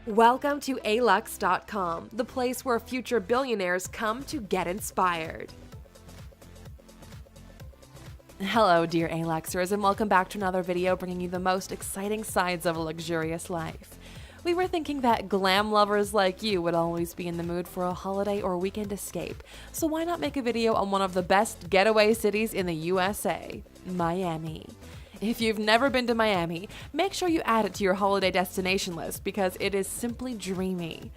Welcome to alux.com, the place where future billionaires come to get inspired. Hello, dear Aluxers, and welcome back to another video bringing you the most exciting sides of a luxurious life. We were thinking that glam lovers like you would always be in the mood for a holiday or weekend escape, so why not make a video on one of the best getaway cities in the USA, Miami. If you've never been to Miami, make sure you add it to your holiday destination list because it is simply dreamy.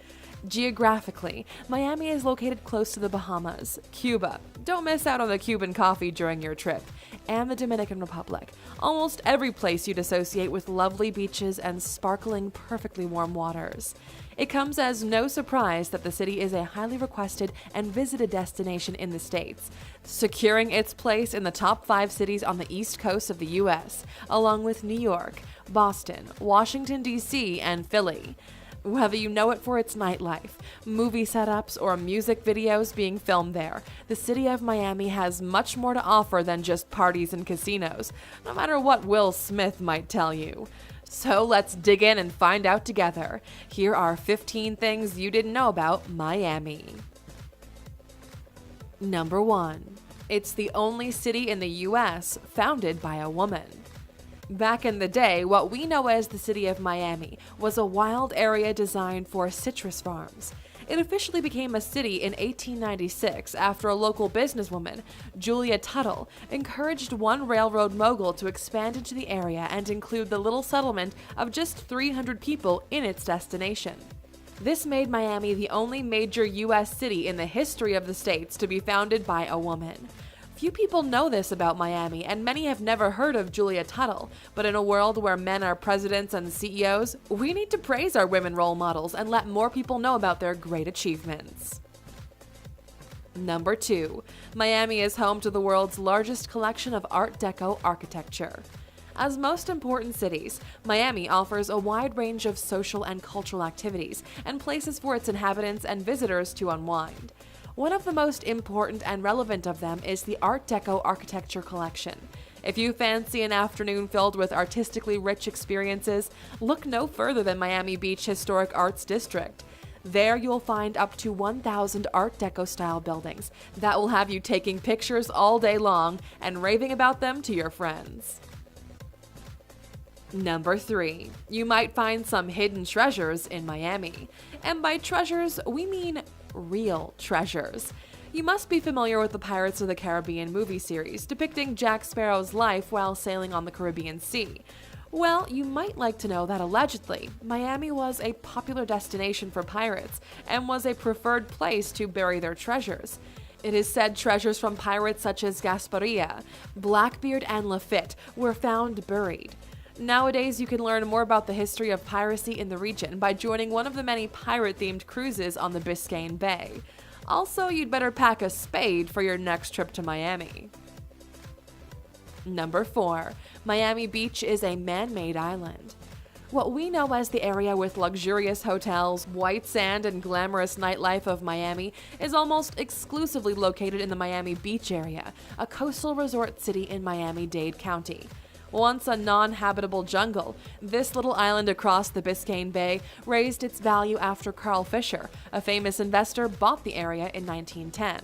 Geographically, Miami is located close to the Bahamas, Cuba, don't miss out on the Cuban coffee during your trip, and the Dominican Republic, almost every place you'd associate with lovely beaches and sparkling, perfectly warm waters. It comes as no surprise that the city is a highly requested and visited destination in the States, securing its place in the top 5 cities on the East Coast of the U.S., along with New York, Boston, Washington, D.C., and Philly. Whether you know it for its nightlife, movie setups, or music videos being filmed there, the city of Miami has much more to offer than just parties and casinos, no matter what Will Smith might tell you. So let's dig in and find out together. Here are 15 things you didn't know about Miami. Number 1. It's the only city in the US founded by a woman. Back in the day, what we know as the city of Miami was a wild area designed for citrus farms. It officially became a city in 1896 after a local businesswoman, Julia Tuttle, encouraged one railroad mogul to expand into the area and include the little settlement of just 300 people in its destination. This made Miami the only major U.S. city in the history of the states to be founded by a woman. Few people know this about Miami, and many have never heard of Julia Tuttle, but in a world where men are presidents and CEOs, we need to praise our women role models and let more people know about their great achievements. Number 2. Miami is home to the world's largest collection of Art Deco architecture. As most important cities, Miami offers a wide range of social and cultural activities and places for its inhabitants and visitors to unwind. One of the most important and relevant of them is the Art Deco architecture collection. If you fancy an afternoon filled with artistically rich experiences, look no further than Miami Beach Historic Arts District. There you'll find up to 1,000 Art Deco style buildings that will have you taking pictures all day long and raving about them to your friends. Number 3. You might find some hidden treasures in Miami. And by treasures, we mean real treasures. You must be familiar with the Pirates of the Caribbean movie series depicting Jack Sparrow's life while sailing on the Caribbean Sea. Well, you might like to know that allegedly, Miami was a popular destination for pirates and was a preferred place to bury their treasures. It is said treasures from pirates such as Gasparilla, Blackbeard, and Lafitte were found buried. Nowadays, you can learn more about the history of piracy in the region by joining one of the many pirate-themed cruises on the Biscayne Bay. Also, you'd better pack a spade for your next trip to Miami. Number 4. Miami Beach is a man-made island. What we know as the area with luxurious hotels, white sand, and glamorous nightlife of Miami is almost exclusively located in the Miami Beach area, a coastal resort city in Miami-Dade County. Once a non-habitable jungle, this little island across the Biscayne Bay raised its value after Carl Fisher, a famous investor, bought the area in 1910.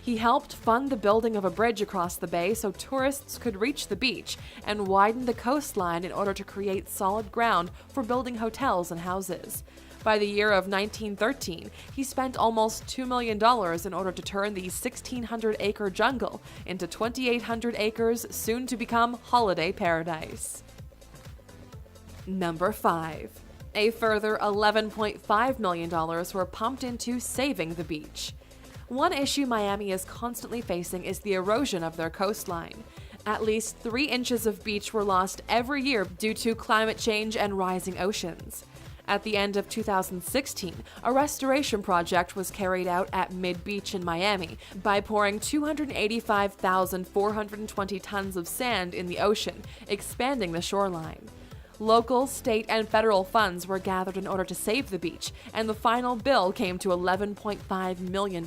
He helped fund the building of a bridge across the bay so tourists could reach the beach and widen the coastline in order to create solid ground for building hotels and houses. By the year of 1913, he spent almost $2 million in order to turn the 1,600-acre jungle into 2,800 acres, soon to become holiday paradise. Number 5. A further $11.5 million were pumped into saving the beach. One issue Miami is constantly facing is the erosion of their coastline. At least 3 inches of beach were lost every year due to climate change and rising oceans. At the end of 2016, a restoration project was carried out at Mid Beach in Miami by pouring 285,420 tons of sand in the ocean, expanding the shoreline. Local, state, and federal funds were gathered in order to save the beach, and the final bill came to $11.5 million.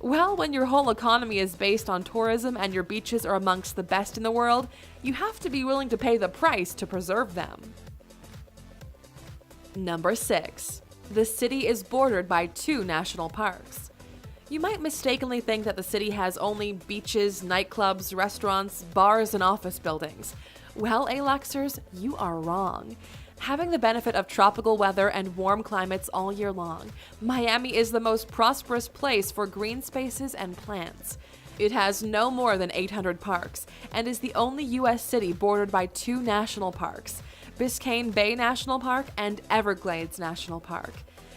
Well, when your whole economy is based on tourism and your beaches are amongst the best in the world, you have to be willing to pay the price to preserve them. Number 6. The city is bordered by 2 national parks. You might mistakenly think that the city has only beaches, nightclubs, restaurants, bars, and office buildings. Well, Aluxers, you are wrong. Having the benefit of tropical weather and warm climates all year long, Miami is the most prosperous place for green spaces and plants. It has no more than 800 parks and is the only U.S. city bordered by 2 national parks, Biscayne Bay National Park and Everglades National Park.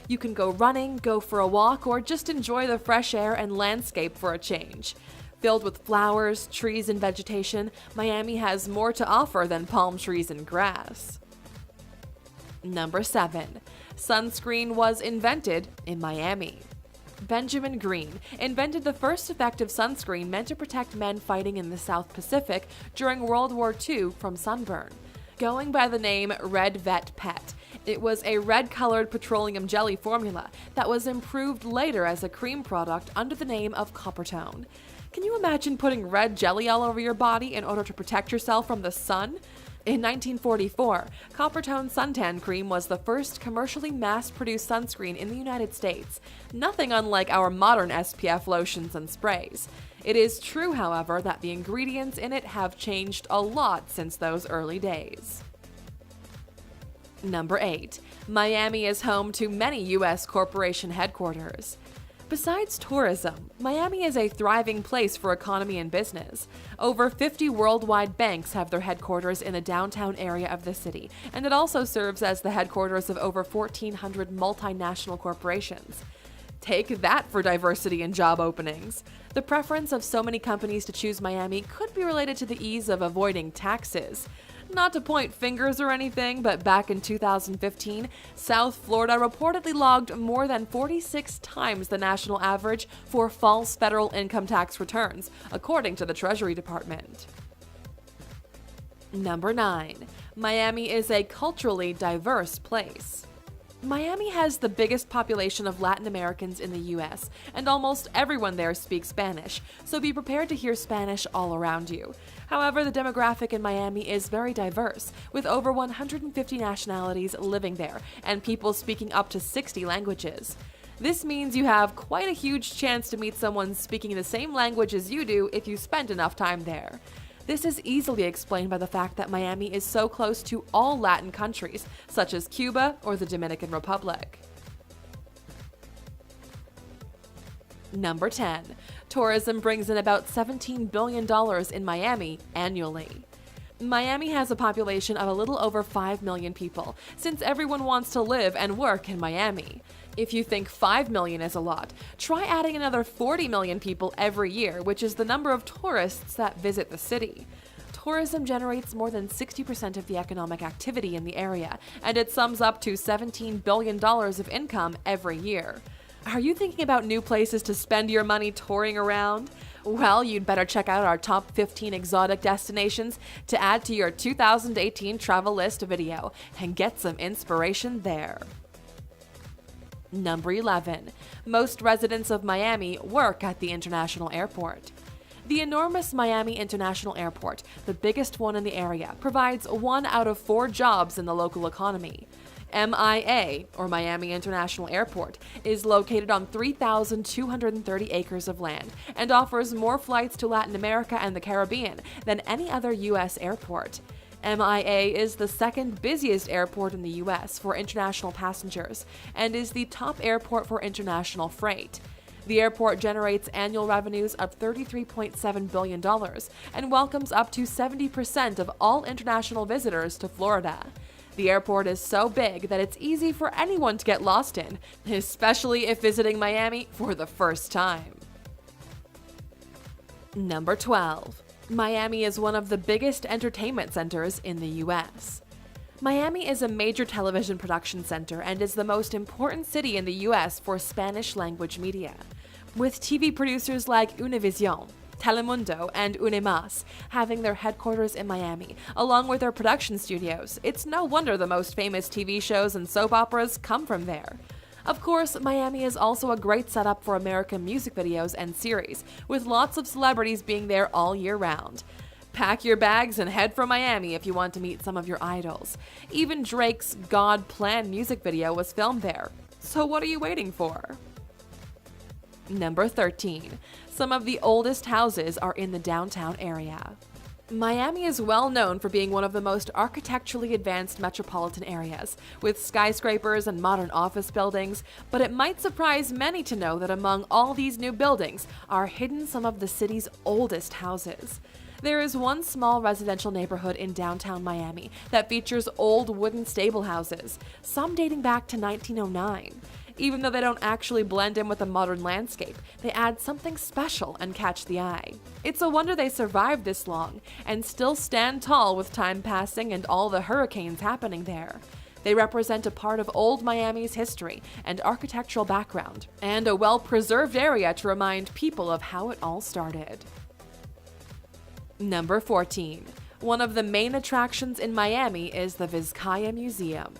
You can go running, go for a walk, or just enjoy the fresh air and landscape for a change. Filled with flowers, trees, and vegetation, Miami has more to offer than palm trees and grass. Number 7. Sunscreen was invented in Miami. Benjamin Green invented the first effective sunscreen meant to protect men fighting in the South Pacific during World War II from sunburn. Going by the name Red Vet Pet, it was a red-colored petroleum jelly formula that was improved later as a cream product under the name of Coppertone. Can you imagine putting red jelly all over your body in order to protect yourself from the sun? In 1944, Coppertone Suntan Cream was the first commercially mass-produced sunscreen in the United States, nothing unlike our modern SPF lotions and sprays. It is true, however, that the ingredients in it have changed a lot since those early days. Number 8. Miami is home to many U.S. corporation headquarters. Besides tourism, Miami is a thriving place for economy and business. Over 50 worldwide banks have their headquarters in the downtown area of the city, and it also serves as the headquarters of over 1,400 multinational corporations. Take that for diversity in job openings. The preference of so many companies to choose Miami could be related to the ease of avoiding taxes. Not to point fingers or anything, but back in 2015, South Florida reportedly logged more than 46 times the national average for false federal income tax returns, according to the Treasury Department. Number 9. Miami is a culturally diverse place. Miami has the biggest population of Latin Americans in the U.S., and almost everyone there speaks Spanish, so be prepared to hear Spanish all around you. However, the demographic in Miami is very diverse, with over 150 nationalities living there, and people speaking up to 60 languages. This means you have quite a huge chance to meet someone speaking the same language as you do if you spend enough time there. This is easily explained by the fact that Miami is so close to all Latin countries, such as Cuba or the Dominican Republic. Number 10. Tourism brings in about $17 billion in Miami annually. Miami has a population of a little over 5 million people, since everyone wants to live and work in Miami. If you think 5 million is a lot, try adding another 40 million people every year, which is the number of tourists that visit the city. Tourism generates more than 60% of the economic activity in the area, and it sums up to $17 billion of income every year. Are you thinking about new places to spend your money touring around? Well, you'd better check out our top 15 exotic destinations to add to your 2018 travel list video and get some inspiration there. Number 11. Most residents of Miami work at the International Airport. The enormous Miami International Airport, the biggest one in the area, provides 1 out of 4 jobs in the local economy. MIA, or Miami International Airport, is located on 3,230 acres of land and offers more flights to Latin America and the Caribbean than any other U.S. airport. MIA is the second busiest airport in the U.S. for international passengers and is the top airport for international freight. The airport generates annual revenues of $33.7 billion and welcomes up to 70% of all international visitors to Florida. The airport is so big that it's easy for anyone to get lost in, especially if visiting Miami for the first time. Number 12. Miami is one of the biggest entertainment centers in the U.S. Miami is a major television production center and is the most important city in the U.S. for Spanish-language media. With TV producers like Univision, Telemundo, and Unimas having their headquarters in Miami, along with their production studios, it's no wonder the most famous TV shows and soap operas come from there. Of course, Miami is also a great setup for American music videos and series, with lots of celebrities being there all year round. Pack your bags and head for Miami if you want to meet some of your idols. Even Drake's God Plan music video was filmed there. So what are you waiting for? Number 13. Some of the oldest houses are in the downtown area. Miami is well known for being one of the most architecturally advanced metropolitan areas, with skyscrapers and modern office buildings, but it might surprise many to know that among all these new buildings are hidden some of the city's oldest houses. There is one small residential neighborhood in downtown Miami that features old wooden stable houses, some dating back to 1909. Even though they don't actually blend in with the modern landscape, they add something special and catch the eye. It's a wonder they survived this long and still stand tall with time passing and all the hurricanes happening there. They represent a part of old Miami's history and architectural background, and a well-preserved area to remind people of how it all started. Number 14. One of the main attractions in Miami is the Vizcaya Museum.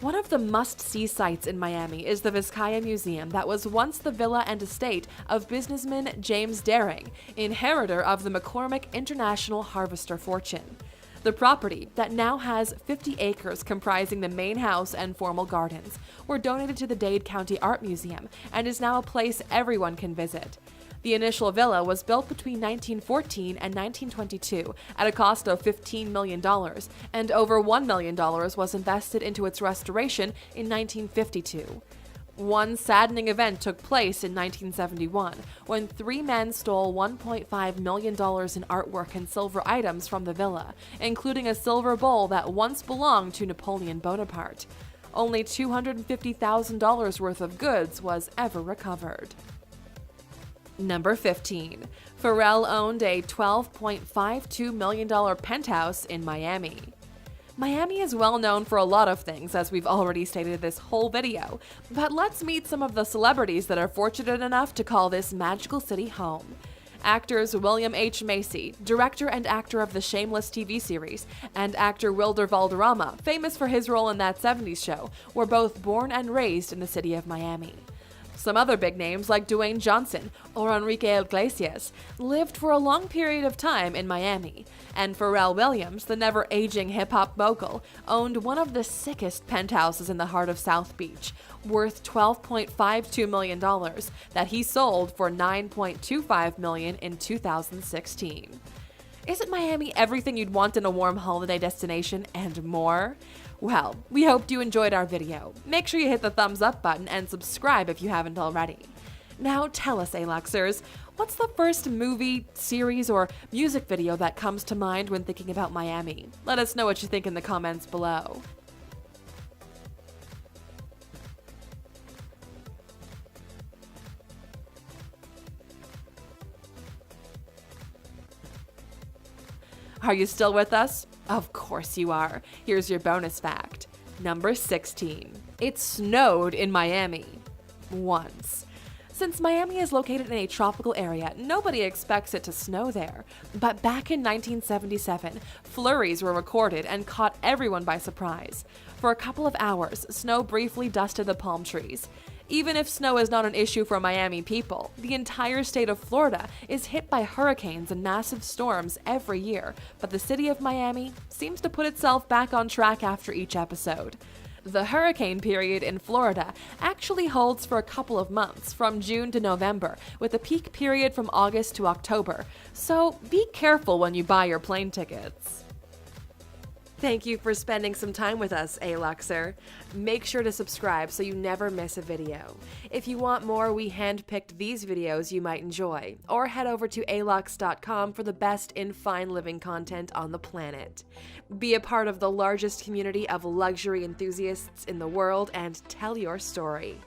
One of the must-see sights in Miami is the Vizcaya Museum that was once the villa and estate of businessman James Daring, inheritor of the McCormick International Harvester fortune. The property, that now has 50 acres comprising the main house and formal gardens, were donated to the Dade County Art Museum and is now a place everyone can visit. The initial villa was built between 1914 and 1922 at a cost of $15 million, and over $1 million was invested into its restoration in 1952. One saddening event took place in 1971 when 3 men stole $1.5 million in artwork and silver items from the villa, including a silver bowl that once belonged to Napoleon Bonaparte. Only $250,000 worth of goods was ever recovered. Number 15. Pharrell owned a $12.52 million penthouse in Miami. Miami is well known for a lot of things, as we've already stated this whole video, but let's meet some of the celebrities that are fortunate enough to call this magical city home. Actors William H. Macy, director and actor of the Shameless TV series, and actor Wilder Valderrama, famous for his role in That 70s Show, were both born and raised in the city of Miami. Some other big names like Dwayne Johnson or Enrique Iglesias lived for a long period of time in Miami, and Pharrell Williams, the never-aging hip-hop mogul, owned one of the sickest penthouses in the heart of South Beach, worth $12.52 million, that he sold for $9.25 million in 2016. Isn't Miami everything you'd want in a warm holiday destination and more? Well, we hope you enjoyed our video. Make sure you hit the thumbs up button and subscribe if you haven't already. Now tell us, Aluxers, what's the first movie, series, or music video that comes to mind when thinking about Miami? Let us know what you think in the comments below. Are you still with us? Of course you are. Here's your bonus fact. Number 16. It snowed in Miami. Once. Since Miami is located in a tropical area, nobody expects it to snow there. But back in 1977, flurries were recorded and caught everyone by surprise. For a couple of hours, snow briefly dusted the palm trees. Even if snow is not an issue for Miami people, the entire state of Florida is hit by hurricanes and massive storms every year, but the city of Miami seems to put itself back on track after each episode. The hurricane period in Florida actually holds for a couple of months, from June to November, with a peak period from August to October, so be careful when you buy your plane tickets. Thank you for spending some time with us, Aluxer. Make sure to subscribe so you never miss a video. If you want more, we handpicked these videos you might enjoy, or head over to alux.com for the best in fine living content on the planet. Be a part of the largest community of luxury enthusiasts in the world and tell your story.